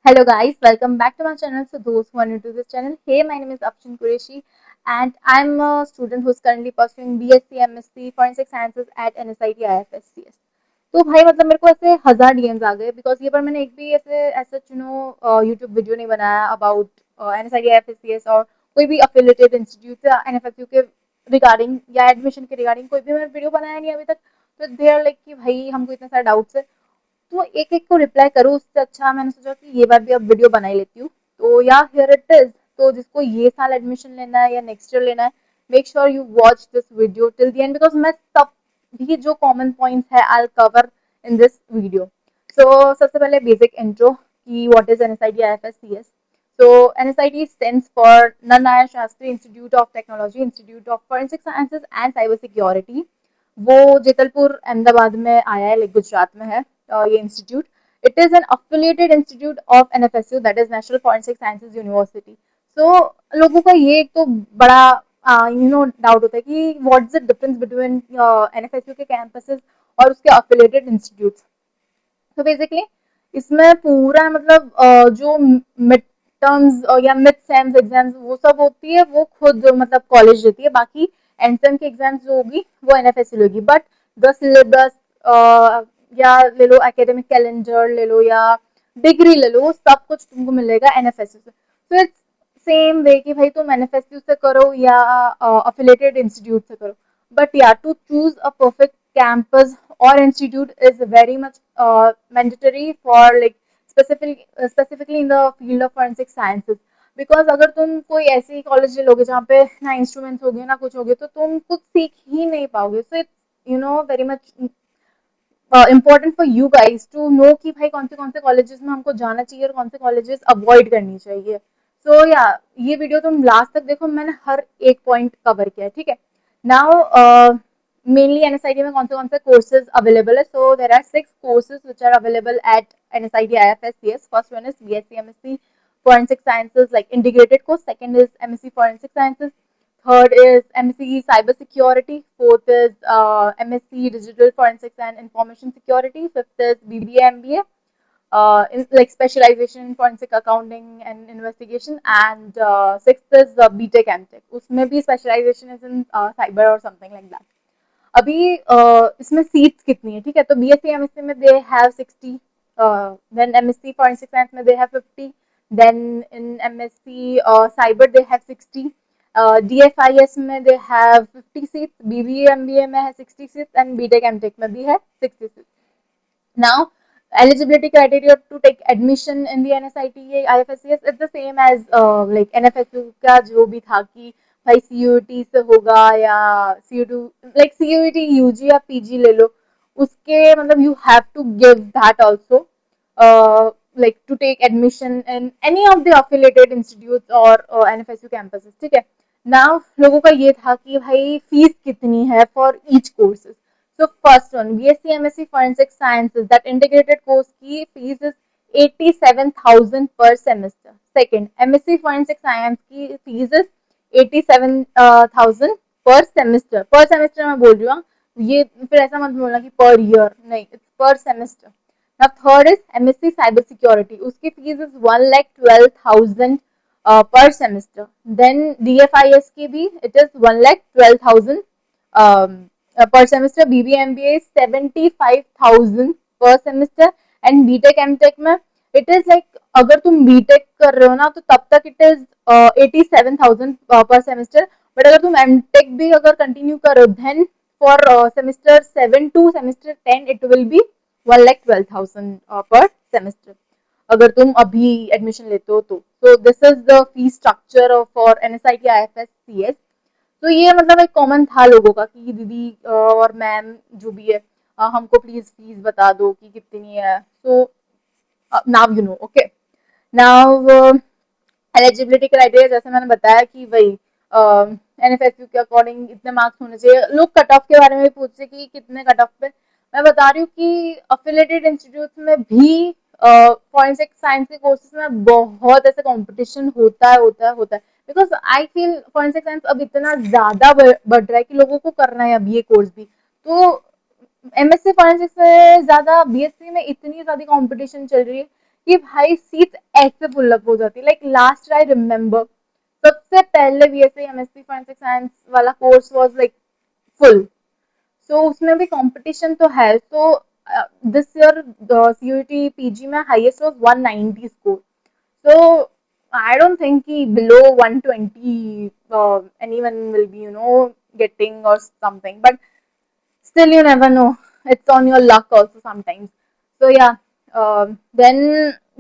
Hello guys, welcome back to my channel. So those who are new to this channel, hey, my name is Afshin Qureshi and I'm a student who's currently pursuing BSc MSc Forensic Sciences at NSIT IFSCS. तो भाई मतलब मेरे को ऐसे हजार DMs आ गए because ये बार मैंने एक भी ऐसे ऐसा यूट्यूब वीडियो नहीं बनाया अबाउट एनएसआईटी आईएफएससीएस और कोई भी अफिलिएटेड इंस्टीट्यूट या एनएफएसयू के रिगार्डिंग या एडमिशन के रिगार्डिंग कोई भी मैंने वीडियो बनाया नहीं अभी तक। तो दे आर लाइक कि भाई हमको इतने सारे डाउट्स है तो एक एक को रिप्लाई करूँ उससे अच्छा मैंने सोचा कि ये बार भी अब वीडियो बना ही लेती हूँ। तो या हियर इट इज। तो जिसको ये साल एडमिशन लेना है या नेक्स्ट ईयर लेना है, make sure you watch this video till the end because मैं सब भी जो कॉमन पॉइंट्स है I cover in this video. So सबसे पहले बेसिक इंट्रो कि what is NSIT IFSCS. So NSIT stands for Nannaya Shastri Institute of Technology, Institute of Forensic Sciences and Cyber Security। वो जेतलपुर अहमदाबाद में आया है, लाइक गुजरात में है ये institute. It is an affiliated institute of NFSU that is National Forensic Sciences University. So लोगों का ये एक तो बड़ा डाउट होता है कि what is the difference between NFSU के कैंपसेस और उसके अफिलिएटेड इंस्टीट्यूट। तो बेसिकली इसमें पूरा मतलब जो मिड टर्म्स या मिड सेम्स एग्जाम्स वो सब होती है वो खुद मतलब कॉलेज देती है। बाकी एंड सेम की एग्जाम्स जो होगी वो एनएफएससी होगी। बट द सिलेबस या ले लो एकेडमिक कैलेंडर ले लो या डिग्री ले लो, सब कुछ तुमको मिलेगा एनएफएससी से। तो इट्स सेम वे कि भाई तुम एनएफएसयू से करो या अफिलेटेड इंस्टीट्यूट से करो। बट या to choose a perfect campus or institute is very much mandatory for like specifically in the field of forensic sciences। Because अगर तुम कोई ऐसी कॉलेज लोगे जहाँ पे ना इंस्ट्रूमेंट्स होगे ना कुछ होगे तो तुम कुछ सीख ही नहीं पाओगे। So it's very much important for you guys to know कि भाई कौन से कॉलेजेस में हमको जाना चाहिए और कौन से कॉलेजेस अवॉइड करनी चाहिए। सो या ये वीडियो तुम लास्ट तक देखो, मैंने हर एक पॉइंट कवर किया है, ठीक है। नाउ मेनली एनएसआईटी में कौन से कोर्सेज अवेलेबल है। सो there are 6 courses which are available at NSIT IFSCS। First one is BSc MSc Forensic Sciences like integrated course. Second is MSc Forensic Sciences. Third is MSc Cyber Security. Fourth is MSc Digital Forensics and Information Security. Fifth is BBA MBA, like specialization in forensic accounting and investigation. And sixth is BTech MTech. उसमें भी specialization is in cyber or something like that। अभी इसमें seats कितनी है, ठीक है। तो BSc MSc में they have 60, then MSc forensic science में they have 50, then in MSc cyber they have 60, DFIS में they have 50 seats, BBA MBA में है 60 सीट्स एंड बीटेक एमटेक में भी है 60 seats. Now, eligibility criteria to take admission in the NSIT IFSCS is the same as like NFSU का जो भी था कि भाई CUET से होगा या CU2 like CUET UG या PG ले लो, उसके मतलब you have to give that also like to take admission in any of the affiliated institutes or NFSU campuses, ठीक है। Now लोगों का ये था कि भाई फीस कितनी है for each courses। So first one, BSc MSc Forensic Sciences, that integrated course की fees is 87,000 per semester. Second, MSc Forensic Science की fees is 87,000 per semester। Per semester मैं बोल रही हूँ, ये फिर ऐसा मत बोलना कि per year, नहीं, it's per semester। Now third is MSc Cyber Security, उसकी fees is 1,12,000 per semester। Then DFIS की भी it is 1,12,000 per semester। BBMBA is 75,000 per semester and BTech MTech में it is like अगर तुम BTech कर रहे हो ना तो तब तक it is 87,000 per semester। But अगर तुम MTech भी अगर कंटिन्यू करो then for semester 7 to semester 10 it will be 1,12,000 per semester अगर तुम अभी एडमिशन लेते हो तो। So this is the fee structure for NSIT IFSCS. तो ये मतलब एक कॉमन था लोगों का कि दीदी और मैम जो भी है हमको प्लीज फीस बता दो कि कितनी है। So now you know, okay. Now eligibility criteria जैसे मैंने बताया कि वही एनएफएसयू के अकॉर्डिंग इतने मार्क्स होने चाहिए। लोग कट ऑफ के बारे में भी पूछते कि कितने कट ऑफ पे। मैं बता रही हूँ कि अफिलेटेड इंस्टीट्यूट में भी फॉरेंसिक साइंस के कोर्सेज में बहुत ऐसे कंपटीशन होता है because I feel forensic science अब इतना ज्यादा बढ़ रहा है कि लोगों को करना है अब ये कोर्स भी। तो एमएससी फॉरेंसिक से ज्यादा बीएससी में इतनी ज्यादा कंपटीशन चल रही है कि भाई सीट्स ऐसे पुलअप हो जाती, लाइक लास्ट आई रिमेम्बर सबसे पहले बीएससी एमएससी फॉरेंसिक साइंस वाला course was like full. So उसमें भी कंपटीशन तो है। So this year CUET PG में highest was 190 score. So I don't think कि below 120 anyone will be, getting or something. But still, you never know. It's on your luck also sometimes. So yeah, then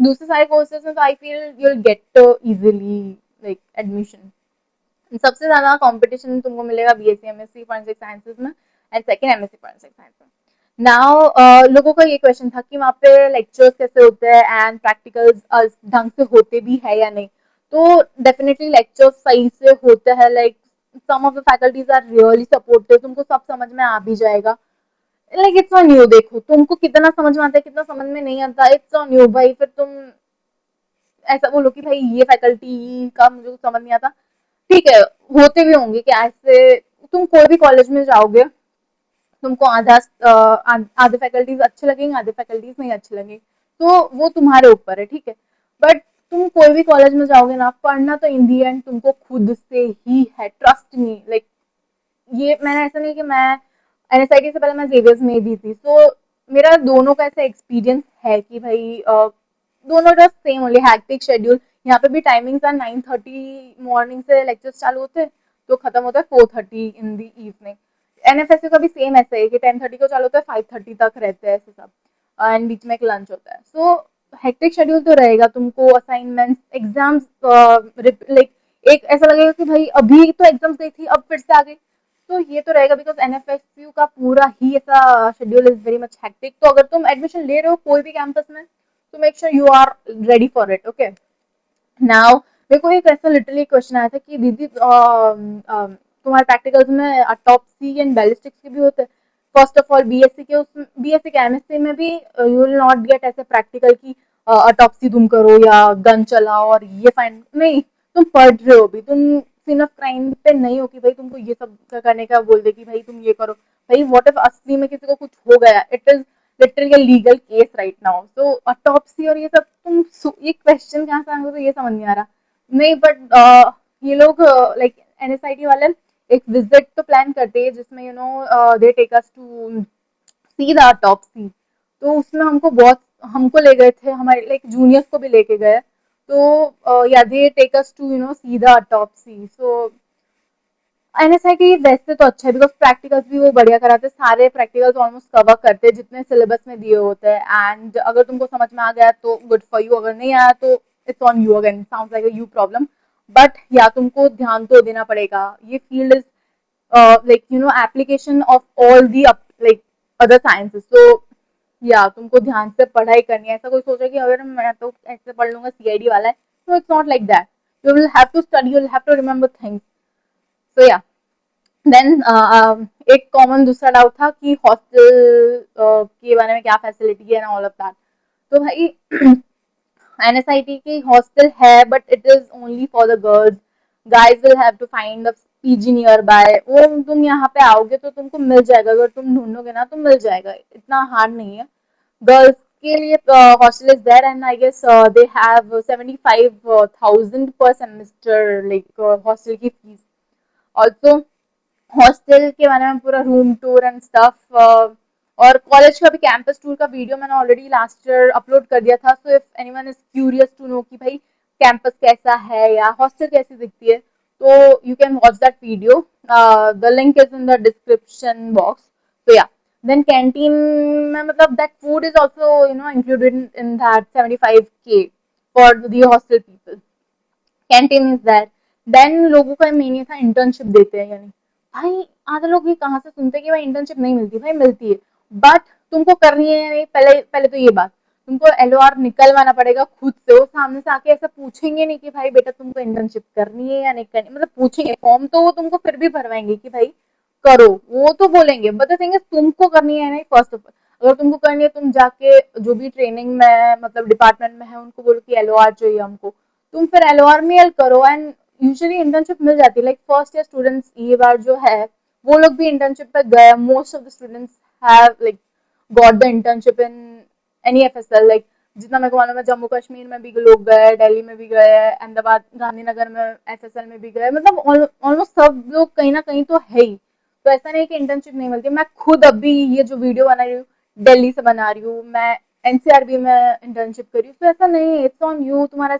दूसरे सारे courses में तो I feel you'll get easily like admission. सबसे ज्यादा competition तुमको मिलेगा BSc MSc forensic sciences में and second MSc forensic science में। नाउ लोगों का ये क्वेश्चन था कि वहाँ पे लेक्चर्स कैसे होते हैं एंड प्रैक्टिकल्स ढंग से होते भी है या नहीं। तो डेफिनेटली लेक्चर्स सही से होते हैं, like some of the faculties are really supportive, तुमको सब समझ में आ भी जाएगा। लाइक इट्स ऑन यू, देखो तुमको कितना समझ में आता है कितना समझ में नहीं आता, इट्स ऑन यू भाई। फिर तुम ऐसा बोलो कि भाई ये फैकल्टी का मुझे समझ नहीं आता, ठीक है, होते भी होंगे कि ऐसे तुम कोई भी कॉलेज में जाओगे, तुमको आधे फैकल्टीज अच्छे लगेंगे, आधे फैकल्टीज नहीं अच्छे लगेंगे, तो वो तुम्हारे ऊपर है, ठीक है। बट तुम कोई भी कॉलेज में जाओगे ना, पढ़ना तो इन दी एंड तुमको खुद से ही है, ट्रस्ट मी। लाइक ये मैंने ऐसा नहीं कि मैं एनएसआईटी से पहले मैं जेवियर्स में भी थी, तो मेरा दोनों का ऐसा एक्सपीरियंस है कि भाई दोनों just same only hectic schedule. यहाँ पे भी टाइमिंग्स है 9:30 मॉर्निंग से लेक्चर्स चालू होते, तो खत्म होता है 4:30 इन दी इवनिंग। एनएफएसयू का भी सेम ऐसा है कि 10:30 को चालू होता है, 5:30 तक रहते हैं ऐसे सब, एंड बीच में एक लंच होता है। सो हेक्टिक शेड्यूल तो रहेगा, तुमको असाइनमेंट्स एग्जाम्स लाइक एक ऐसा लगेगा कि भाई अभी तो एग्जाम्स गई थी अब फिर से आ गई, तो ये तो रहेगा बिकॉज एनएफएसयू का पूरा ही ऐसा schedule is very much hectic. तो अगर तुम एडमिशन ले रहे हो कोई भी कैंपस में, तो make sure you are ready for it, okay. Now मेरे को एक ऐसा लिटरली क्वेश्चन आया था कि दीदी तुम्हारे प्रैक्टिकल्स में अटॉप्सी एंड बैलिस्टिक्स के भी होते हैं। फर्स्ट ऑफ ऑल बीएससी के उसमें बीएससी केमिस्ट्री में भी यू विल नॉट गेट ऐसे प्रैक्टिकल की अटॉप्सी तुम करो या गन चलाओ और ये फाइन नहीं। तुम पढ़ रहे हो भी, तुम सीन ऑफ क्राइम पे नहीं हो कि भाई तुमको ये सब करने का बोल दे कि भाई तुम ये करो। भाई व्हाट इफ असली में किसी को कुछ हो गया, it is literally legal case right now. तो ऑटोप्सी और ये सब तुम ये क्वेश्चन कहाँ से आएंगे, तो ये समझ नहीं आ रहा। नहीं बट ये लोग लाइक एनएसआईटी वाले एक विजिट तो प्लान करते हैं जिसमें they take us to see the autopsy. तो उसमें हमको बहुत हमको ले गए थे, हमारे लाइक जूनियर्स को भी लेके गए। तो yeah they take us to see the autopsy. So NSIT वैसे तो अच्छा है बिकॉज प्रैक्टिकल्स भी वो बढ़िया कराते हैं, सारे प्रैक्टिकल्स ऑलमोस्ट कवर करते हैं जितने सिलेबस में दिए होते हैं। एंड अगर तुमको समझ में आ गया तो गुड फॉर यू, अगर नहीं आया तो it's on you again, sounds like a you problem. But या तुमको ध्यान तो देना पड़ेगा, ये field is like application of all the like other sciences. तो या तुमको ध्यान से पढ़ाई करनी है। ऐसा कोई सोचा कि अगर मैं तो ऐसे पढ़ लूंगा सीआईडी वाला है, तो it's not like that. You will have to study, you will have to remember things. So yeah then एक कॉमन दूसरा डाउट था कि हॉस्टल के बारे में क्या फैसिलिटी है ना, ऑल ऑफ दैट। तो भाई एनएसआईटी की हॉस्टल है but it is only for the girls. Guys will have to find a PG nearby. वो तुम यहाँ पे आओगे तो तुमको मिल जाएगा, अगर तुम ढूंढोगे ना तो मिल जाएगा, इतना हार्ड नहीं है। गर्ल्स के लिए hostel is there and I guess they have 75,000 पर सेमेस्टर लाइक हॉस्टल की फीस। ऑल्सो हॉस्टल के बारे में पूरा रूम टूर एंड स्टफ, और कॉलेज का भी कैंपस टूर का वीडियो मैंने ऑलरेडी लास्ट ईयर अपलोड कर दिया था। So if anyone is curious to know कि भाई कैंपस कैसा है या हॉस्टल कैसी दिखती है, तो you can watch that video, the link is in the description box. तो या देन कैंटीन में मतलब that food is also included in that 75K for the hostel people. Canteen is that. Then लोगों का main ये था internship देते हैं यानी, भाई आधे लोग ये कहाँ से सुनते हैं कि भाई इंटर्नशिप नहीं मिलती, भाई मिलती है। बट तुमको करनी है या नहीं, पहले पहले तो ये बात, तुमको एलओआर निकलवाना पड़ेगा खुद से। वो सामने से आके ऐसा पूछेंगे नहीं कि भाई बेटा तुमको इंटर्नशिप करनी है या नहीं करनी, मतलब पूछेंगे, फॉर्म तो वो तुमको फिर भी भरवाएंगे कि भाई करो, वो तो बोलेंगे, बट द थिंग इज तुमको करनी है नहीं फर्स्ट ऑफ ऑल। अगर तुमको करनी है तुम जाके जो भी ट्रेनिंग में मतलब डिपार्टमेंट में है उनको बोलो कि एलओआर चाहिए हमको, तुम फिर एलओआर मेल करो एंड यूजुअली इंटर्नशिप मिल जाती है। लाइक फर्स्ट ईयर स्टूडेंट्स ये बार जो है वो लोग भी इंटर्नशिप पे गए, most of the students have like got the internship in any FSL. Like जितना मेरे को मालूम है जम्मू कश्मीर में भी लोग गए, दिल्ली में भी गए, अहमदाबाद गांधीनगर में एफएसएल में भी गए, मतलब ऑलमोस्ट सब लोग कहीं ना कहीं तो है ही। तो ऐसा नहीं कि इंटर्नशिप नहीं मिलती। मैं खुद अभी ये जो वीडियो बना रही हूँ दिल्ली से बना रही हूँ, मैं एनसीआरबी में इंटर्नशिप कर रही हूँ, तो ऐसा नहीं है, इट्स ऑन यू। तुम्हारा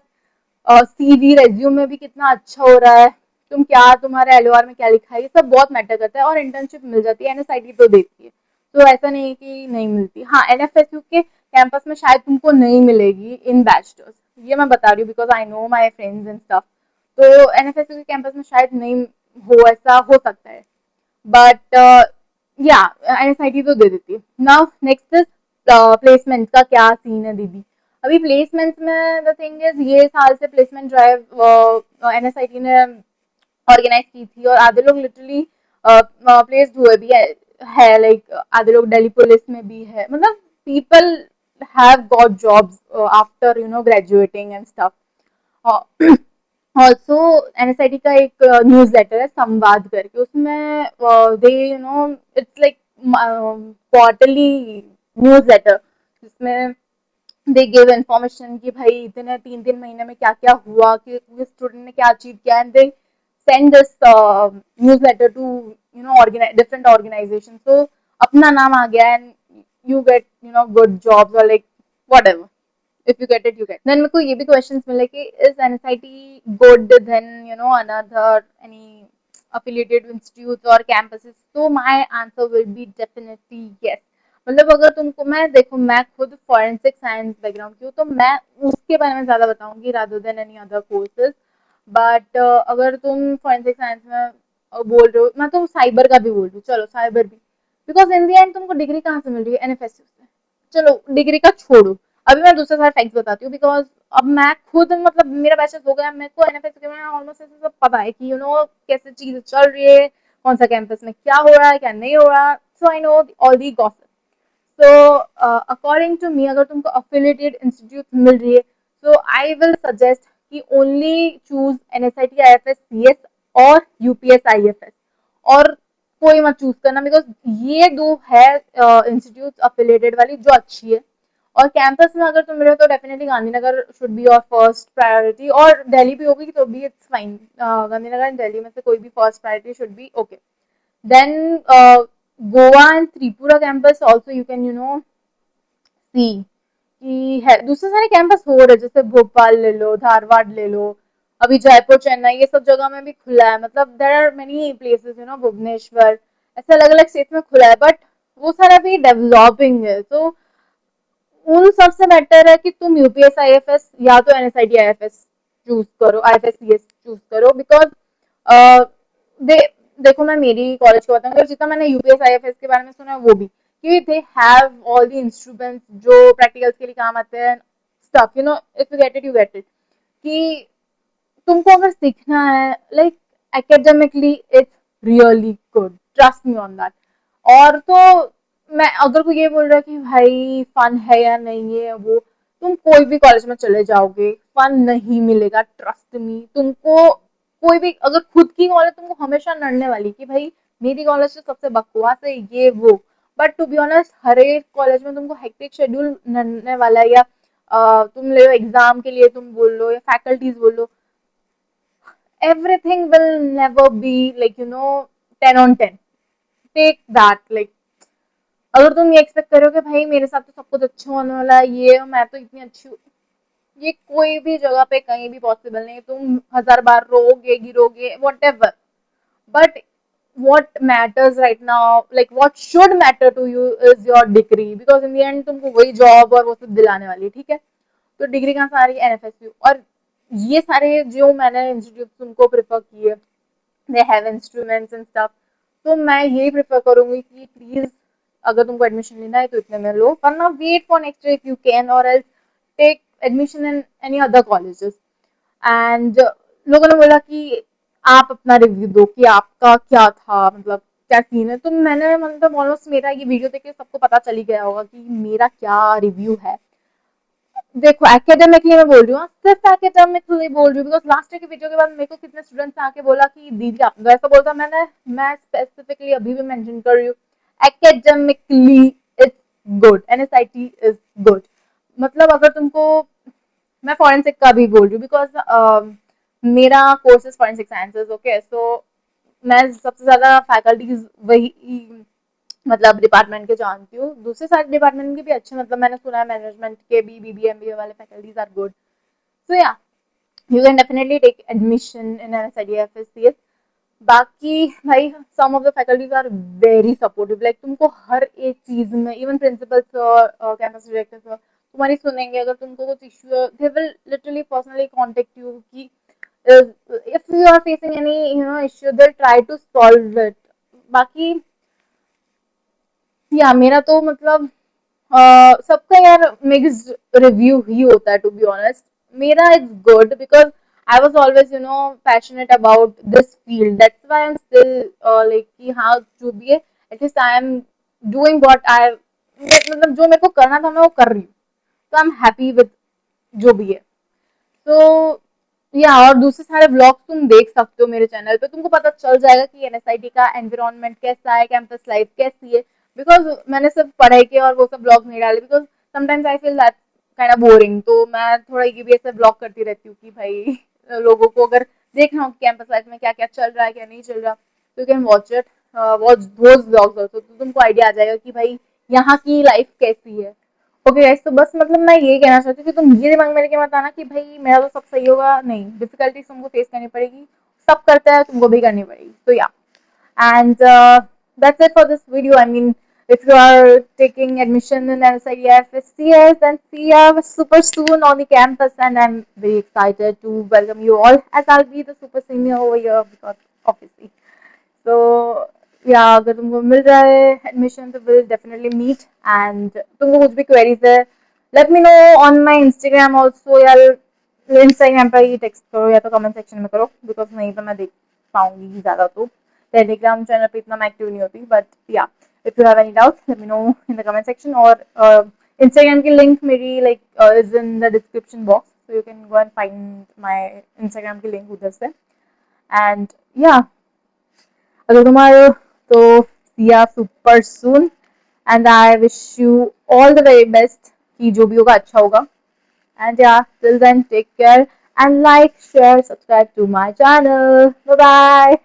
सीवी रेज्यूम में भी कितना अच्छा हो रहा है, तुम क्या, तुम्हारे एलओआर में क्या लिखा है, ये सब बहुत मैटर करता है। और इंटर्नशिप मिल जाती है, एनएसआईटी तो देती है, तो ऐसा नहीं है कि नहीं मिलती। हाँ, एनएफएसयू के कैंपस में शायद तुमको नहीं मिलेगी इन बैचलर्स, ये मैं बता रही हूँ because I know my friends and stuff. तो एनएफएसयू के कैंपस में शायद नहीं हो, ऐसा हो सकता है, बट या एनएसआईटी तो दे देती है। नाउ नेक्स्ट इज प्लेसमेंट का क्या सीन है दीदी। अभी प्लेसमेंट्स में द थिंग इज, ये साल से प्लेसमेंट ड्राइव एनएसआईटी ने ऑर्गेनाइज की थी, और आधे लोग लिटरली प्लेस्ड हुए भी है लाइक आधे लोग दिल्ली पुलिस में भी है, मतलब people have got jobs after graduating and stuff. Also NSIT का एक न्यूज लेटर है संवाद करके, उसमें they it's like quarterly newsletter, जिसमें दे गिव इन्फॉर्मेशन कि भाई इतने 3 3 महीने में क्या क्या हुआ, कि स्टूडेंट ने क्या अचीव किया, and they send this newsletter to different organisation. तो अपना नाम आ गया, and you get good jobs और like whatever, if you get it you get। then मेरे को ये भी क्वेश्चंस मिले कि is NSIT good than another any affiliated institutes or campuses, so my answer will be definitely yes। मतलब अगर तुमको, मैं देखो मैं खुद फॉरेंसिक साइंस बैकग्राउंड की हूँ, तो मैं उसके बारे में ज्यादा बताऊंगी rather than any other courses. But अगर तुम फॉरेंसिक साइंस में बोल रहे हो, मैं तो साइबर का भी बोल रही हूँ, चलो साइबर भी, बिकॉज इन दी एंड तुमको डिग्री कहाँ से मिल रही है, एनएफएसयू से। चलो डिग्री का छोड़ो, अभी मैं दूसरे सारे फैक्ट्स बताती हूँ, बिकॉज अब मैं खुद, मतलब मेरा बैचलर हो गया, मेरे को एनएफएस के बारे में ऑलमोस्ट ऐसे सब पता है कि कैसे चीजें चल रही है, कौन सा कैंपस में क्या हो रहा है क्या नहीं हो रहा, so I know all the gossip. So according to me, अगर तुमको अफिलिएटेड इंस्टीट्यूट मिल रही है, तो आई विल सजेस्ट कि only choose NSIT IFS CS और यूपीएस आईएफएस, और कोई मत चूज करना, बिकॉज ये दो है इंस्टीट्यूट अफिलिएटेड वाली जो अच्छी है। और कैंपस में अगर तुम रहे हो तो definitely Gandhinagar should be your first priority, और दिल्ली भी होगी तो भी it's fine, Gandhinagar and Delhi में से कोई भी first priority should be okay. Then Goa and Tripura campus also you can see कि है, दूसरे सारे कैंपस हो रहे, जैसे भोपाल ले लो, धारवाड़ ले लो, अभी जयपुर चेन्नई ये सब जगह में भी खुला है, मतलब there are many places Bhubaneswar, ऐसे अलग अलग स्टेट में खुला है, बट वो सारा भी डेवलपिंग है। तो उन सबसे बेटर है कि तुम यूपीएस आईएफएस या तो एनएसआईटी आईएफएस चूज करो, आईएफएस सीएस चूज करो, बिकॉज दे देखो मैं मेरी कॉलेज को बताऊँ, जितना मैंने यूपीएस आईएफएस के बारे में सुना है वो भी, कि they have all the instruments जो प्रैक्टिकल्स के लिए काम आते हैं, stuff if you get it you get it, कि तुमको अगर सीखना है like academically it's really good, trust me on that. और तो मैं अगर कोई ये बोल रहा है कि भाई फन है या नहीं है वो, तुम कोई भी कॉलेज में चले जाओगे फन नहीं मिलेगा, ट्रस्ट मी। तुमको कोई भी, अगर खुद की कॉलेज तुमको हमेशा लड़ने वाली कि भाई मेरी कॉलेज तो सबसे बकवास है ये वो, बट टू बी ऑनेस्ट हर एक कॉलेज में तुमको हेक्टिक शेड्यूल लड़ने वाला है, या तुम ले लो एग्जाम के लिए तुम बोल लो, या फैकल्टीज बोल लो, everything will never be like 10 on 10, take that like, अगर तुम ये एक्सपेक्ट करो कि भाई मेरे साथ तो सब कुछ अच्छा होने वाला है, ये मैं तो इतनी अच्छी हूँ, ये कोई भी जगह पे कहीं भी पॉसिबल नहीं। तुम 1000 बार रोगे गिरोगे whatever, but what matters right now, like what should matter to you is your degree, because in the end तुमको वही जॉब और वो सब दिलाने वाली है, ठीक है। तो डिग्री कहाँ से आ रही है, एनएफएसयू। और ये सारे जो मैंने इंस्टीट्यूट तुमको प्रेफर किए, they have instruments and stuff, तो मैं यही प्रेफर करूंगी कि प्लीज अगर तुमको एडमिशन लेना है तो इतने में लो, वरना wait for next year if you can, और else take admission in any other colleges. And लोगों ने बोला कि आप अपना रिव्यू दो कि आपका क्या था, मतलब क्या सीन है, तो मैंने मतलब ऑलमोस्ट मेरा ये वीडियो देख के सबको पता चल ही गया होगा कि मेरा क्या रिव्यू है। देखो एकेडमिकली मैं बोल रही हूँ, सिर्फ एकेडमिकली बोल रही हूँ, बिकॉज लास्ट ईयर की वीडियो के बाद मेरे को कितने स्टूडेंट्स ने आके बोला कि दीदी आप तो ऐसा बोलता, मैं स्पेसिफिकली अभी भी मेंशन कर रही हूँ, academically it's good, NSIT is good, मतलब अगर तुमको, मैं फॉरेंसिक का भी बोल रही हूँ बिकॉज मेरा course is forensic sciences, okay. So मैं सबसे ज्यादा फैकल्टीज वही मतलब डिपार्टमेंट के जानती हूँ। दूसरे सारे डिपार्टमेंट के भी अच्छे, मतलब मैंने सुना है मैनेजमेंट के भी बीबीएमबीए वाले faculties are good. So yeah, you can definitely take admission in NSIT IFSCS. बाकी भाई some of the faculties are very supportive, like तुमको हर एक चीज में, even principal sir, campus director sir तुम्हारी सुनेंगे। अगर तुमको कुछ issue, they will literally personally contact you कि if you are facing any issue, they'll try to solve it. बाकी या मेरा तो मतलब सबका यार मिक्स्ड रिव्यू ही होता है, टू बी ऑनेस्ट। मेरा it's good because I was always passionate about this field, that's why I am still like कि हाँ जो भी है, at least I am doing what I, मतलब जो मेरे को करना था मैं वो कर रही हूँ। तो आई एम हैप्पी विद जो भी है। तो या और दूसरे सारे ब्लॉग्स तुम देख सकते हो मेरे चैनल पे, तुमको पता चल जाएगा कि एनएसआईटी का एनवायरनमेंट कैसा है, कैंपस लाइफ कैसी है। बिकॉज मैंने सिर्फ पढ़ाई के और वो सब ब्लॉग नहीं डाले, because sometimes I feel that kind of boring. तो मैं थोड़ा ये भी ऐसे ब्लॉग करती रहती हूँ कि भाई लोगों को अगर देखना हो कैंपस लाइफ में क्या क्या चल रहा है क्या नहीं चल रहा, तो you can watch it, watch those blogs also, तो तुमको आइडिया आ जाएगा कि भाई यहाँ की लाइफ कैसी है। ओके गाइस, तो बस मतलब मैं ये कहना चाहती हूँ कि तुम ये दिमाग में लेके मत आना कि भाई मेरा तो सब सही होगा, नहीं, डिफिकल्टीज तुमको फेस करनी पड़ेगी। सब करता है, तुमको भी करनी पड़ेगी। तो या, and that's it for this video. I mean, if you are taking admission in NSIDFSCS, then see you super soon on the campus, and I'm very excited to welcome you all, as I'll be the super senior over here because obviously. So yeah, अगर तुमको मिल रहा है admission तो will definitely meet. And तुमको कुछ भी queries है, let me know on my Instagram also, या इंस्टाग्राम पर ही टेक्स्ट करो या तो कमेंट सेक्शन में करो, बिकॉज नहीं तो मैं देख पाऊंगी ज़्यादा। तो टेलीग्राम चैनल पे इतना मैं एक्टिव नहीं होती, बट या, if you have any doubt let me know in the comment section. और इंस्टाग्राम की लिंक मेरी like is in the description box, so you can go and find my Instagram की लिंक उधर से। And या, अगर तुम्हारे तो see ya super soon, and I wish you all the very best कि जो भी होगा अच्छा होगा। And yeah, till then take care and like, share, subscribe to my channel. Bye bye.